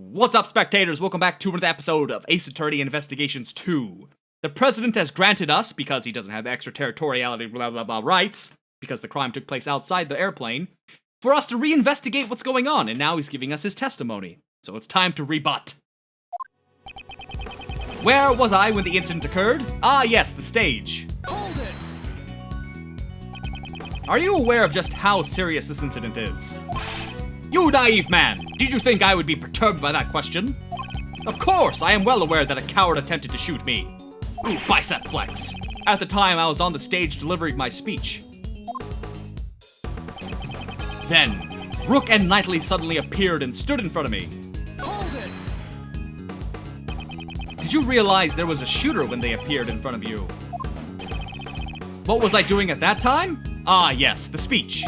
What's up, spectators? Welcome back to another episode of Ace Attorney Investigations 2. The president has granted us, because he doesn't have extraterritoriality blah blah blah rights, because the crime took place outside the airplane, for us to reinvestigate what's going on, and now he's giving us his testimony. So it's time to rebut. Where was I when the incident occurred? Ah yes, the stage. Hold it! Are you aware of just how serious this incident is? You naive man! Did you think I would be perturbed by that question? Of course, I am well aware that a coward attempted to shoot me. Ooh, bicep flex. At the time, I was on the stage delivering my speech. Then, Rook and Knightley suddenly appeared and stood in front of me. Hold it! Did you realize there was a shooter when they appeared in front of you? What was I doing at that time? Ah, yes, the speech.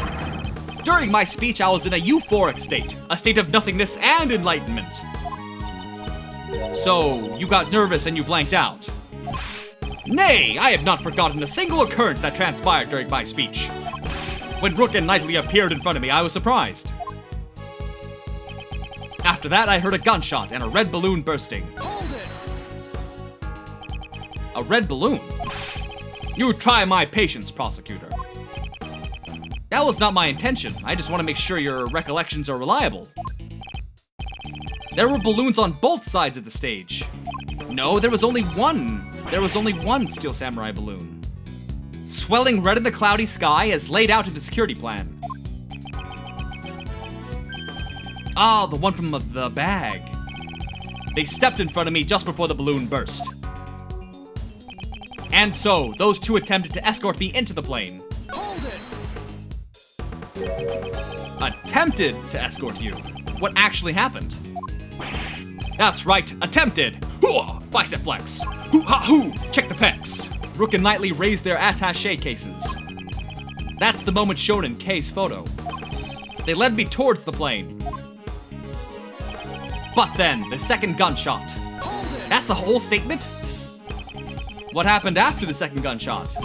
During my speech, I was in a euphoric state, a state of nothingness and enlightenment. So, you got nervous and you blanked out. Nay, I have not forgotten a single occurrence that transpired during my speech. When Rook and Knightley appeared in front of me, I was surprised. After that, I heard a gunshot and a red balloon bursting. Hold it! A red balloon? You try my patience, prosecutor. That was not my intention. I just want to make sure your recollections are reliable. There were balloons on both sides of the stage. No, there was only one. There was only one Steel Samurai balloon. Swelling red in the cloudy sky as laid out in the security plan. Ah, the one from the bag. They stepped in front of me just before the balloon burst. And so, those two attempted to escort me into the plane. Hold it! Attempted to escort you. What actually happened? That's right, attempted. Hoo-ah, bicep flex. Hoo-ha-hoo, check the pecs. Rook and Knightley raised their attaché cases. That's the moment shown in Kay's photo. They led me towards the plane. But then, the second gunshot. That's the whole statement? What happened after the second gunshot?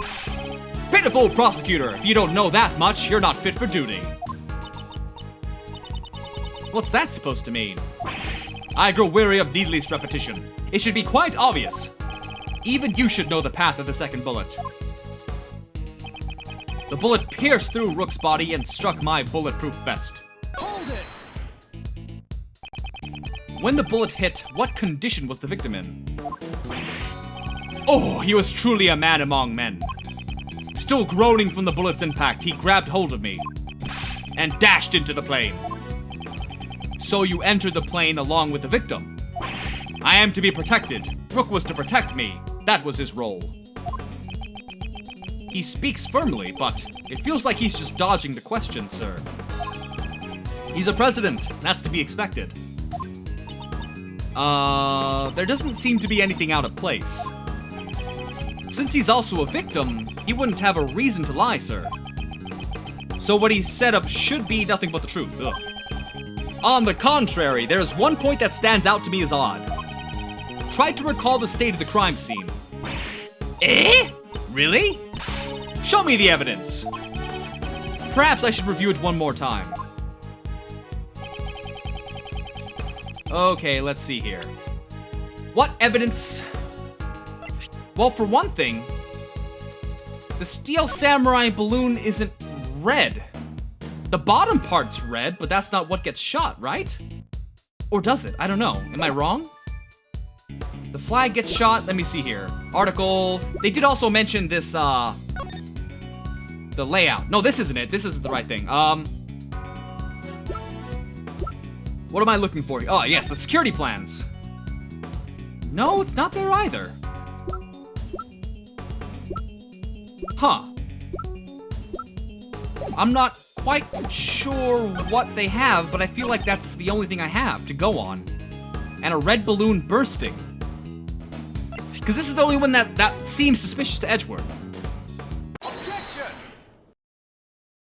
Pitiful prosecutor, if you don't know that much, you're not fit for duty. What's that supposed to mean? I grow weary of needless repetition. It should be quite obvious. Even you should know the path of the second bullet. The bullet pierced through Rook's body and struck my bulletproof vest. Hold it! When the bullet hit, what condition was the victim in? Oh, he was truly a man among men. Still groaning from the bullet's impact, he grabbed hold of me and dashed into the plane. So you entered the plane along with the victim. I am to be protected. Rook was to protect me. That was his role. He speaks firmly, but it feels like he's just dodging the question, sir. He's a president. That's to be expected. There doesn't seem to be anything out of place. Since he's also a victim, he wouldn't have a reason to lie, sir. So what he's set up should be nothing but the truth. Ugh. On the contrary, there's one point that stands out to me as odd. Try to recall the state of the crime scene. Eh? Really? Show me the evidence. Perhaps I should review it one more time. Okay, let's see here. What evidence? Well, for one thing, the Steel Samurai balloon isn't red. The bottom part's red, but that's not what gets shot, right? Or does it? I don't know. Am I wrong? The flag gets shot. Let me see here. Article. They did also mention this, the layout. No, this isn't it. This isn't the right thing. What am I looking for? Oh, yes, the security plans. No, it's not there either. Huh. I'm not quite sure what they have, but I feel like that's the only thing I have to go on. And a red balloon bursting. Because this is the only one that seems suspicious to Edgeworth. Objection!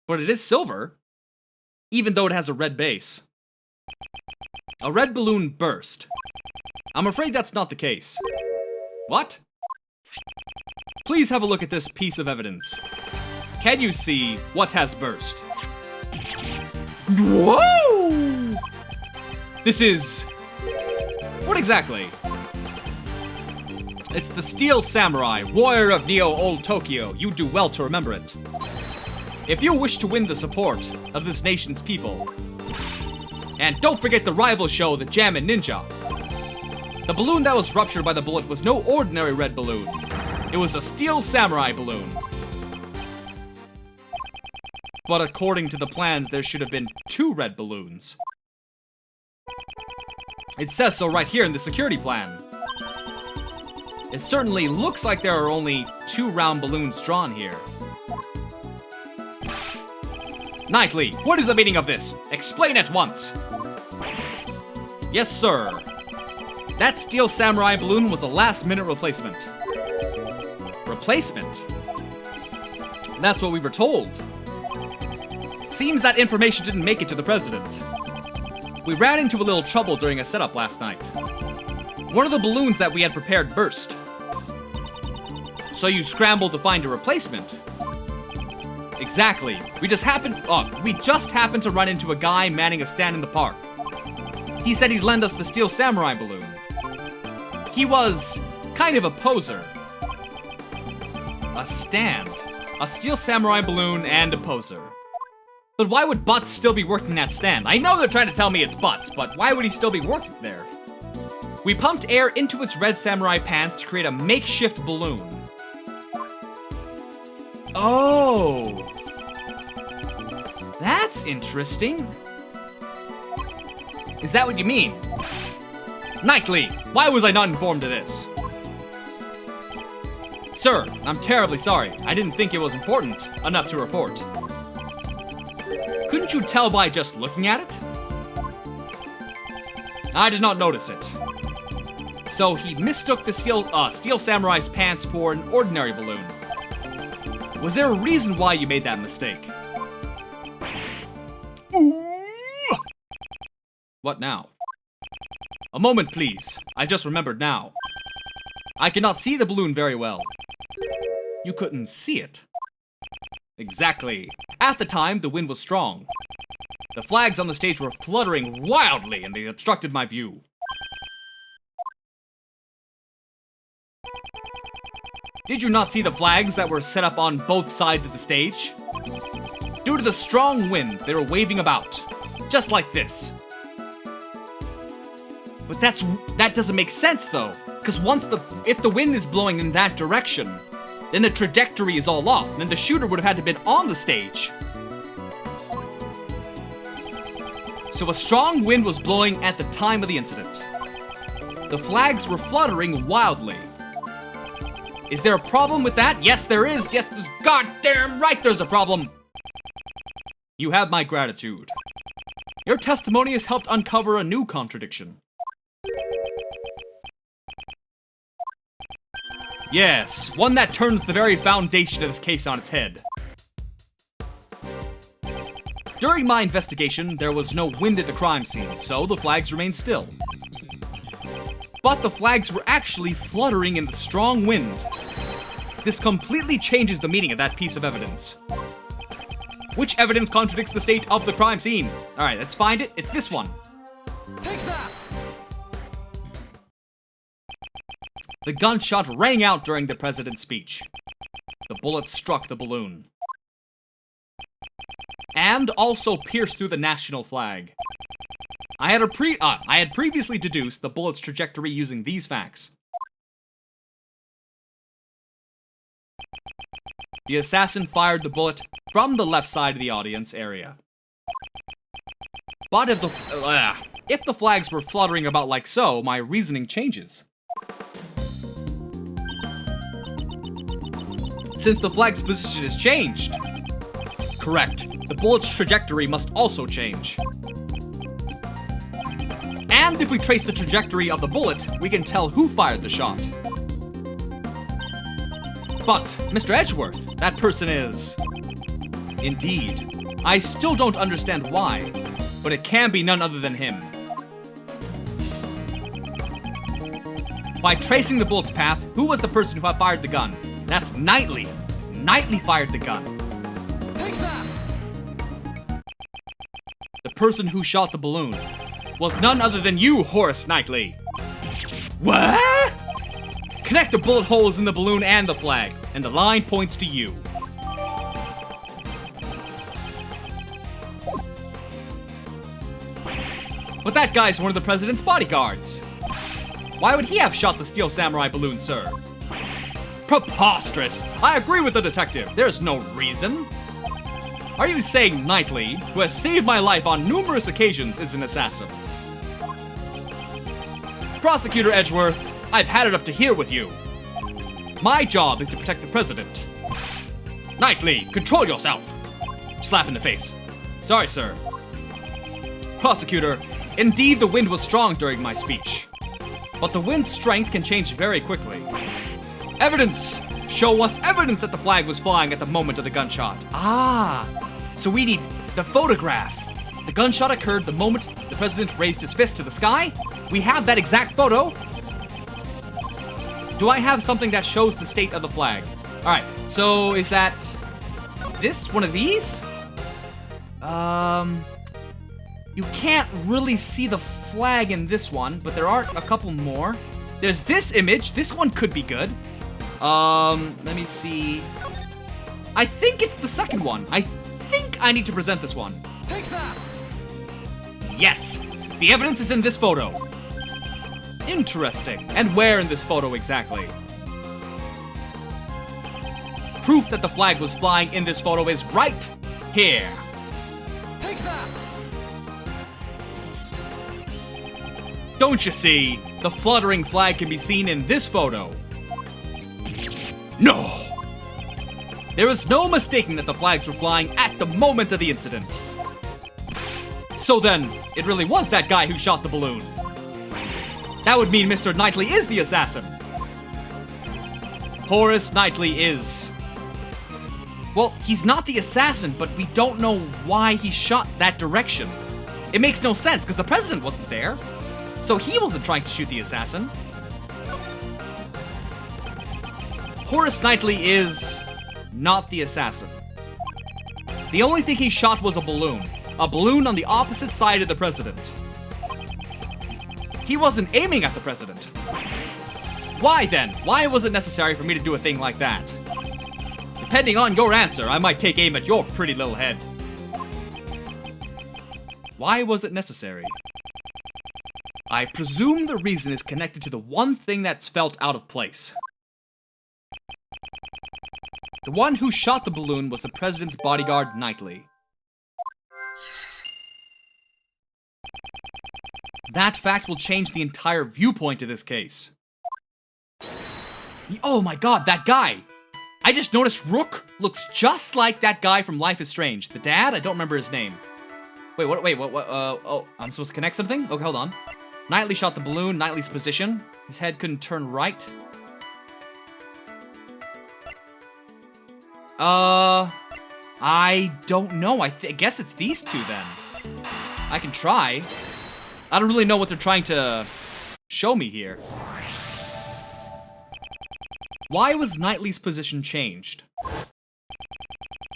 But it is silver, even though it has a red base. A red balloon burst. I'm afraid that's not the case. What? Please have a look at this piece of evidence. Can you see what has burst? Whoa! This is What exactly? It's the Steel Samurai, warrior of Neo Old Tokyo. You do well to remember it. If you wish to win the support of this nation's people, and don't forget the rival show, the Jammin' Ninja. The balloon that was ruptured by the bullet was no ordinary red balloon. It was a Steel Samurai balloon. But according to the plans, there should have been 2 red balloons. It says so right here in the security plan. It certainly looks like there are only 2 round balloons drawn here. Knightley, what is the meaning of this? Explain at once. Yes, sir. That Steel Samurai balloon was a last-minute replacement. Replacement? That's what we were told. Seems that information didn't make it to the president. We ran into a little trouble during a setup last night. One of the balloons that we had prepared burst. So you scrambled to find a replacement. Exactly. We just happened to run into a guy manning a stand in the park. He said he'd lend us the Steel Samurai balloon. He was kind of a poser. A stand, a Steel Samurai balloon, and a poser. But why would Butts still be working that stand? I know they're trying to tell me it's Butts, but why would he still be working there? We pumped air into its red samurai pants to create a makeshift balloon. Oh! That's interesting. Is that what you mean? Knightley, why was I not informed of this? Sir, I'm terribly sorry. I didn't think it was important enough to report. Couldn't you tell by just looking at it? I did not notice it. So he mistook the Steel Samurai's pants for an ordinary balloon. Was there a reason why you made that mistake? Ooh! What now? A moment, please. I just remembered now. I cannot see the balloon very well. You couldn't see it. Exactly. At the time, the wind was strong. The flags on the stage were fluttering wildly, and they obstructed my view. Did you not see the flags that were set up on both sides of the stage? Due to the strong wind, they were waving about. Just like this. But that doesn't make sense, though. Because if the wind is blowing in that direction, then the trajectory is all off. Then the shooter would have had to have been on the stage. So a strong wind was blowing at the time of the incident. The flags were fluttering wildly. Is there a problem with that? Yes, there is. Yes, there's goddamn right there's a problem. You have my gratitude. Your testimony has helped uncover a new contradiction. Yes, one that turns the very foundation of this case on its head. During my investigation, there was no wind at the crime scene, so the flags remained still. But the flags were actually fluttering in the strong wind. This completely changes the meaning of that piece of evidence. Which evidence contradicts the state of the crime scene? Alright, let's find it. It's this one. Take that! The gunshot rang out during the president's speech. The bullet struck the balloon. And also pierced through the national flag. I had previously deduced the bullet's trajectory using these facts. The assassin fired the bullet from the left side of the audience area. But if the flags were fluttering about like so, my reasoning changes. Since the flag's position has changed. Correct. The bullet's trajectory must also change. And if we trace the trajectory of the bullet, we can tell who fired the shot. But, Mr. Edgeworth, that person is... Indeed. I still don't understand why, but it can be none other than him. By tracing the bullet's path, who was the person who fired the gun? That's Knightley. Knightley fired the gun. Take that! The person who shot the balloon was none other than you, Horace Knightley. What? Connect the bullet holes in the balloon and the flag, and the line points to you. But that guy's one of the president's bodyguards. Why would he have shot the steel samurai balloon, sir? Preposterous! I agree with the detective. There's no reason. Are you saying Knightley, who has saved my life on numerous occasions, is an assassin? Prosecutor Edgeworth, I've had it up to here with you. My job is to protect the president. Knightley, control yourself. Slap in the face. Sorry, sir. Prosecutor, indeed the wind was strong during my speech. But the wind's strength can change very quickly. Evidence! Show us evidence that the flag was flying at the moment of the gunshot. Ah, so we need the photograph. The gunshot occurred the moment the president raised his fist to the sky. We have that exact photo. Do I have something that shows the state of the flag? All right, so is that this one of these? You can't really see the flag in this one, but there are a couple more. There's this image. This one could be good. Let me see. I think it's the second one. I think I need to present this one. Take that! Yes! The evidence is in this photo. Interesting. And where in this photo exactly? Proof that the flag was flying in this photo is right here. Take that! Don't you see? The fluttering flag can be seen in this photo. No! There is no mistaking that the flags were flying at the moment of the incident. So then, it really was that guy who shot the balloon. That would mean Mr. Knightley is the assassin. Horace Knightley is. Well, he's not the assassin, but we don't know why he shot that direction. It makes no sense, because the president wasn't there. So he wasn't trying to shoot the assassin. Horace Knightley is not the assassin. The only thing he shot was a balloon on the opposite side of the president. He wasn't aiming at the president. Why then? Why was it necessary for me to do a thing like that? Depending on your answer, I might take aim at your pretty little head. Why was it necessary? I presume the reason is connected to the one thing that's felt out of place. The one who shot the balloon was the president's bodyguard, Knightley. That fact will change the entire viewpoint of this case. Oh my god, that guy! I just noticed Rook looks just like that guy from Life is Strange. The dad? I don't remember his name. Wait, what, oh, I'm supposed to connect something? Okay, hold on. Knightley shot the balloon, Knightley's position. His head couldn't turn right. I don't know. I guess it's these two then. I can try. I don't really know what they're trying to show me here. Why was Knightley's position changed?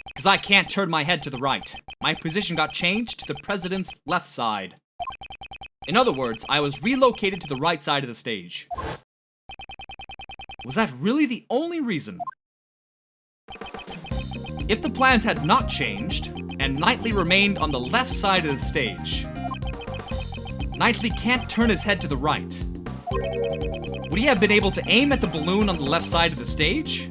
Because I can't turn my head to the right. My position got changed to the president's left side. In other words, I was relocated to the right side of the stage. Was that really the only reason? If the plans had not changed, and Knightley remained on the left side of the stage, Knightley can't turn his head to the right. Would he have been able to aim at the balloon on the left side of the stage?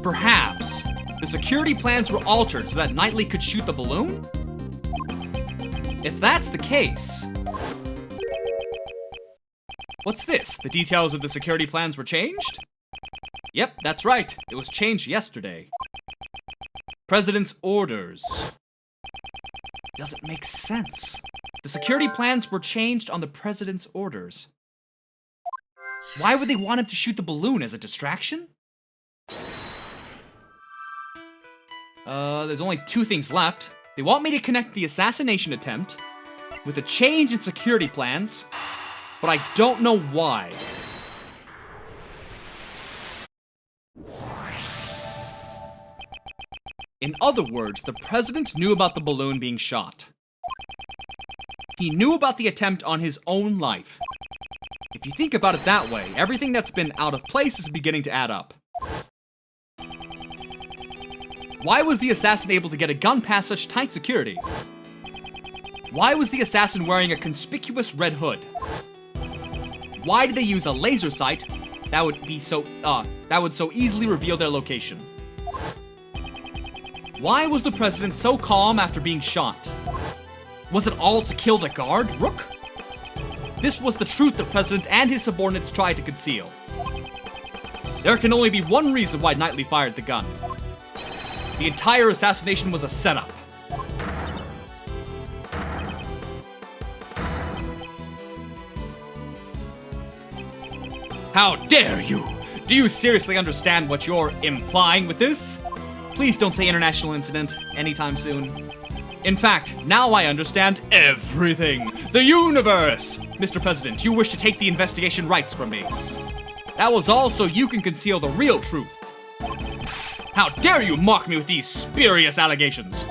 Perhaps the security plans were altered so that Knightley could shoot the balloon? If that's the case... What's this? The details of the security plans were changed? Yep, that's right. It was changed yesterday. President's orders. Doesn't make sense. The security plans were changed on the president's orders. Why would they want him to shoot the balloon as a distraction? There's only two things left. They want me to connect the assassination attempt with a change in security plans, but I don't know why. In other words, the president knew about the balloon being shot. he knew about the attempt on his own life. If you think about it that way, everything that's been out of place is beginning to add up. Why was the assassin able to get a gun past such tight security? Why was the assassin wearing a conspicuous red hood? Why did they use a laser sight that would so easily reveal their location? Why was the president so calm after being shot? Was it all to kill the guard, Rook? This was the truth the president and his subordinates tried to conceal. There can only be one reason why Knightley fired the gun. The entire assassination was a setup. How dare you! Do you seriously understand what you're implying with this? Please don't say international incident anytime soon. In fact, now I understand everything. The universe! Mr. President, you wish to take the investigation rights from me. That was all so you can conceal the real truth. How dare you mock me with these spurious allegations?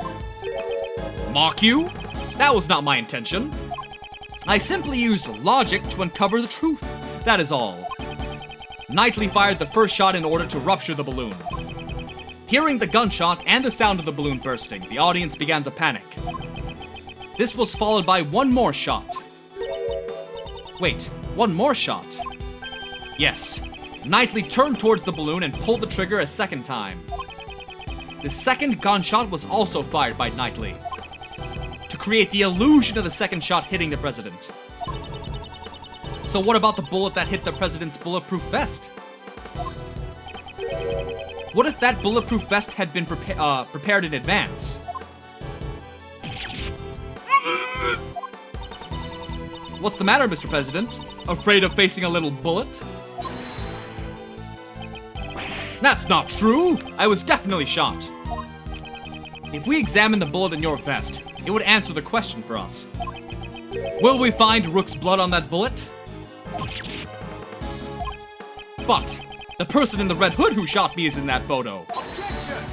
Mock you? That was not my intention. I simply used logic to uncover the truth. That is all. Knightley fired the first shot in order to rupture the balloon. Hearing the gunshot and the sound of the balloon bursting, the audience began to panic. This was followed by one more shot. Wait, one more shot? Yes. Knightley turned towards the balloon and pulled the trigger a second time. The second gunshot was also fired by Knightley, to create the illusion of the second shot hitting the president. So what about the bullet that hit the president's bulletproof vest? What if that bulletproof vest had been prepared in advance? What's the matter, Mr. President? Afraid of facing a little bullet? That's not true! I was definitely shot. If we examine the bullet in your vest, it would answer the question for us. Will we find Rook's blood on that bullet? But the person in the red hood who shot me is in that photo. Objection!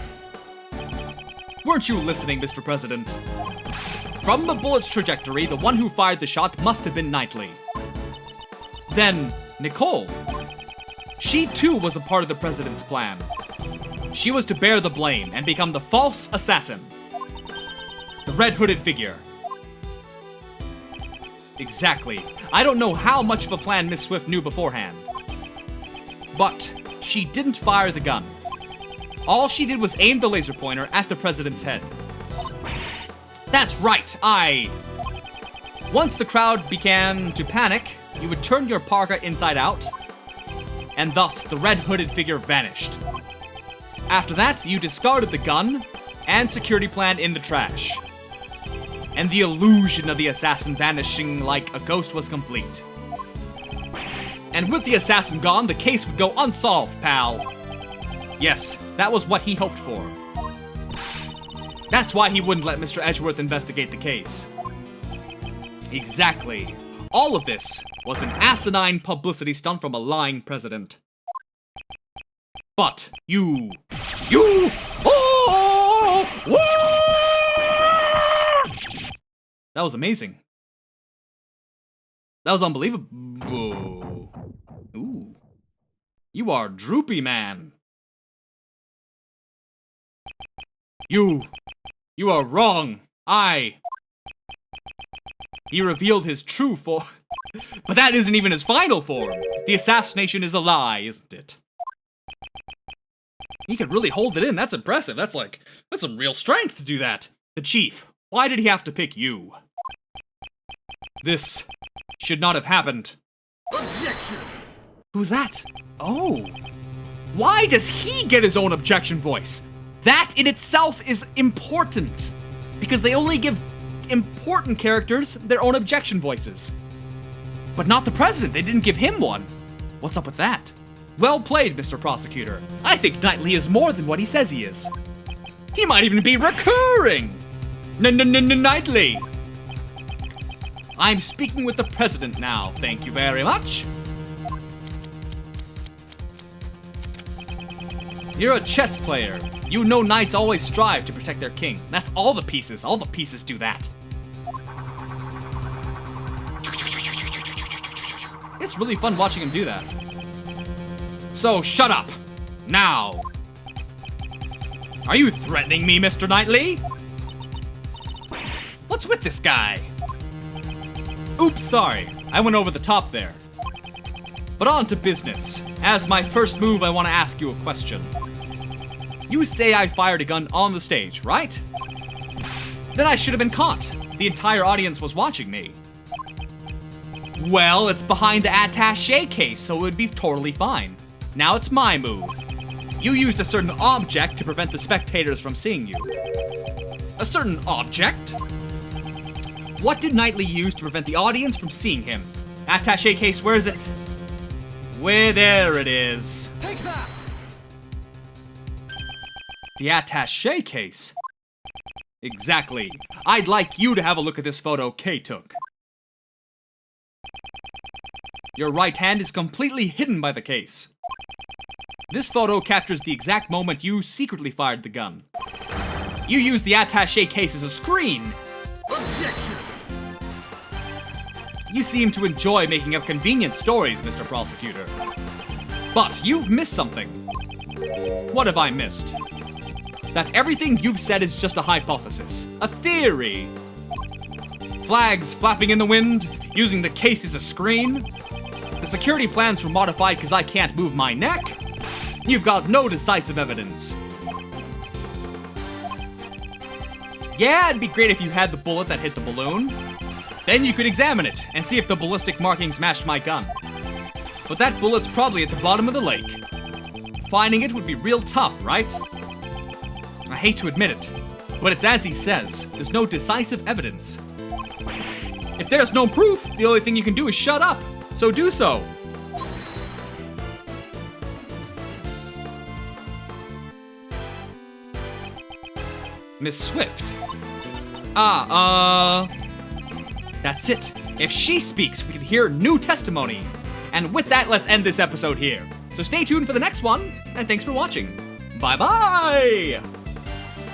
Weren't you listening, Mr. President? From the bullet's trajectory, the one who fired the shot must have been Knightley. Then, Nicole. She too was a part of the president's plan. She was to bear the blame and become the false assassin. The red-hooded figure. Exactly. I don't know how much of a plan Miss Swift knew beforehand. But she didn't fire the gun. All she did was aim the laser pointer at the president's head. That's right, Once the crowd began to panic, you would turn your parka inside out, and thus the red-hooded figure vanished. After that, you discarded the gun and security plan in the trash. And the illusion of the assassin vanishing like a ghost was complete. And with the assassin gone, the case would go unsolved, pal. Yes, that was what he hoped for. That's why he wouldn't let Mr. Edgeworth investigate the case. Exactly. All of this was an asinine publicity stunt from a lying president. But you, that was amazing. That was unbelievable. Ooh. You are droopy, man. You are wrong. He revealed his true form. But that isn't even his final form. The assassination is a lie, isn't it? He could really hold it in. That's impressive. That's some real strength to do that. The chief, why did he have to pick you? This should not have happened. Objection! Who's that? Oh. Why does he get his own objection voice? That in itself is important. Because they only give important characters their own objection voices. But not the president. They didn't give him one. What's up with that? Well played, Mr. Prosecutor. I think Knightley is more than what he says he is. He might even be recurring. Knightley. I'm speaking with the president now. Thank you very much. You're a chess player. You know knights always strive to protect their king. That's all the pieces. All the pieces do that. it's really fun watching him do that. So shut up. Now. Are you threatening me, Mr. Knightley? What's with this guy? Oops, sorry. I went over the top there. But on to business. As my first move, I want to ask you a question. You say I fired a gun on the stage, right? Then I should have been caught. The entire audience was watching me. Well, it's behind the attaché case, so it would be totally fine. Now it's my move. You used a certain object to prevent the spectators from seeing you. A certain object? What did Knightley use to prevent the audience from seeing him? Attaché case, where is it? Where there it is. Take that! The attaché case? Exactly. I'd like you to have a look at this photo Kay took. Your right hand is completely hidden by the case. This photo captures the exact moment you secretly fired the gun. You used the attaché case as a screen. Objection! You seem to enjoy making up convenient stories, Mr. Prosecutor. But you've missed something. What have I missed? That everything you've said is just a hypothesis, a theory. Flags flapping in the wind, using the case as a screen. The security plans were modified because I can't move my neck. You've got no decisive evidence. Yeah, it'd be great if you had the bullet that hit the balloon. Then you could examine it and see if the ballistic markings matched my gun. But that bullet's probably at the bottom of the lake. Finding it would be real tough, right? I hate to admit it, but it's as he says, there's no decisive evidence. If there's no proof, the only thing you can do is shut up, so do so. Miss Swift. That's it. If she speaks, we can hear new testimony. And with that, let's end this episode here. So stay tuned for the next one, and thanks for watching. Bye-bye!